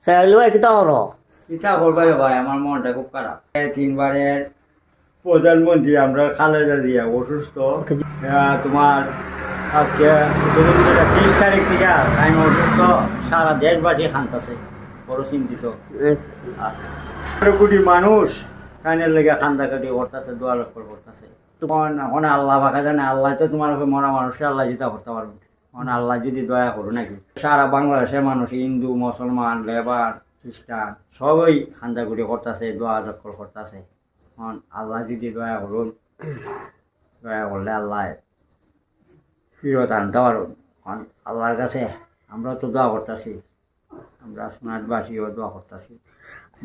চাইলেও একটা হলো চিন্তা করবে ভাই, আমার মনটা খুব খারাপ। 3বারের প্রধানমন্ত্রী আমরা খালেদা জিয়া অসুস্থ। তোমার আজকে 30 তারিখ থেকে টাইম অসুস্থ, সারা দেশবাসী খান্তাছে, বড় চিন্তিত। 18 কোটি মানুষ কানের লেগে খান্দাকাটি করতেছে, দোয়া লক্ষ্য করতেছে। এখন আল্লাহ বাঁকা জানে, আল্লাহ তো তোমার মরা মানুষকে আল্লাহ জিতা করতে পারবে। এখন আল্লাহ যদি দয়া করো নাকি, সারা বাংলাদেশের মানুষ হিন্দু মুসলমান লেবার খ্রিস্টান সবই খান্দাকুটি করতেছে, দোয়া লক্ষ্য করতেছে। এখন আল্লাহ যদি দয়া করুন, দয়া করলে আল্লাহ ফিরত আনতে পারুন। এখন আল্লাহর কাছে আমরা তো দোয়া করতেছি, আমরা সমাজবাসীও দোয়া করতেছি।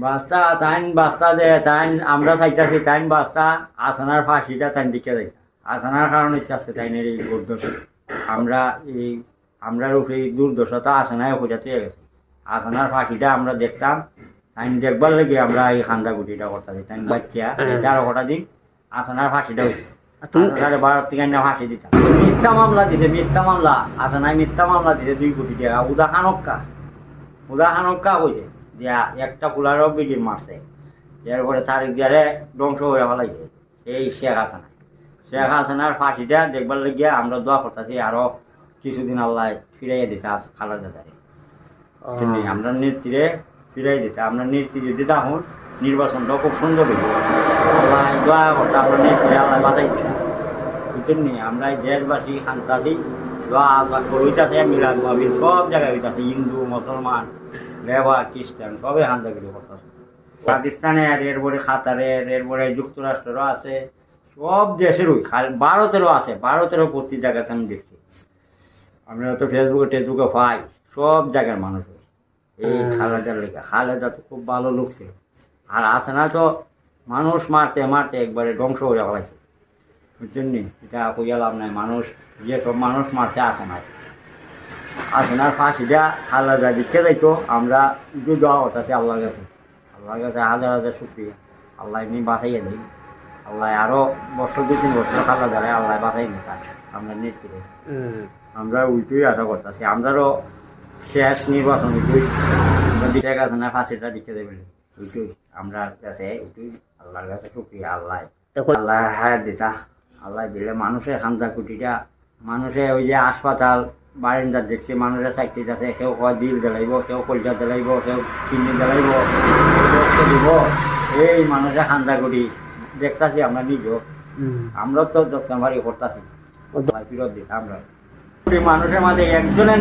বাস্তা যে তাইন আমরা চাইতেছি, তাইন বাস্তা আসানার ফাঁসিটা তাইন দিকে যাই। আসানার কারণে ইচ্ছা তাইনের এই দুর্দশা, আমরার উপরে এই দুর্দশাটা আসানায় হইতে গেছে। আসানার ফাঁসিটা আমরা দেখতাম, তাইন দেখবার লেগে আমরা এই খান্দাকুটিটা করতেছি। তাইন বাচ্চা 13 দিন আসানার ফাঁসিটা হইছে। 12 থেকে ফাঁসি দিতাম। মিথ্যা মামলা দিছে, মিথ্যা মামলা আসানায় মিথ্যা মামলা দিছে 2 কোটি টাকা। উদাহানক্কা হয়েছে যে একটা ফুলারও বিডির মারছে, এরপরে তারিখ দিয়ে ধ্বংস হয়ে ফেলাইছে এই শেখ হাসিনার ফাঁসিটা দেখবার লাগিয়া আমরা দোয়া করতেছি আরো কিছুদিন আল্লাহ ফিরাইয়া দিতে খালেদা জিয়ারে। আমরা নেত্রীরে ফিরাই দিতে, আমরা নেত্রী যদি তখন নির্বাচনটা খুব সুন্দর হইব। আল্লাহ দোয়া করতে আমরা নেত্রী আল্লাহ বাঁচাই দিতাম, বুঝছেন নি? আমরা দেশবাসী খান্তাছি, দোয়া হইতাছে, মিলাদ মাহফিল সব জায়গায় হইতাছে, হিন্দু মুসলমান লেবার খ্রিস্টান সবে খান্দাগিরি করতেছে। পাকিস্তানের, এরপরে খাতারের, এরপরে যুক্তরাষ্ট্রেরও আছে, সব দেশেরই, ভারতেরও আছে। ভারতেরও প্রতি জায়গাতে আমি দেখছি, আমরা তো ফেসবুকে পাই, সব জায়গার মানুষ এই খালেদার লেখা। খালেদা তো খুব ভালো লোক ছিল, আর আছে না তো মানুষ মারতে মারতে একবারে ধ্বংস হয়ে ফেলাইছে, বুঝছেন নি? এটা কইয়া লাভ নাই, মানুষ যে সব মানুষ মারছে আসনার ফাঁসিটা খালেদা দিচ্ছে যাইতো। আমরা একটু দোয়া করতেছি আল্লাহর কাছে হাজার হাজার শুক্রিয়া। আল্লাহ এমনি বাঁচাইয়া দিই, আল্লাহ আরো বছর 2-3 বছর খালেদা আল্লাহ বাঁচাই নি তার। আমরা নেত্রী আমরা ওইটুই আশা করতেছি, আমরারও শেষ নির্বাচন ওইটুই শেখ হাসিনার ফাঁসিটা দিচ্ছে দেবে, ওইটুই আমরা কাছে, ওইটুই আল্লাহর কাছে শুক্রিয়া। আল্লাহ হায়াত দিতা, আল্লাহ দিলে মানুষের খান্দাকুটিটা, মানুষের ওই যে হাসপাতাল বারান্দার দেখছে মানুষের চাকরি আছে, কেউ কয় দিল জ্বালাইব, কেউ কলজা জ্বালাইব, কেউ কিডনি জ্বালাইব, দিব। এই মানুষের খান্দাকুটি দেখতেছি আমরা নিজেও, আমরা তো যত্ন ভারী করতেছি, ফিরত দিতাম আমরা। মানুষের মাঝে একজনের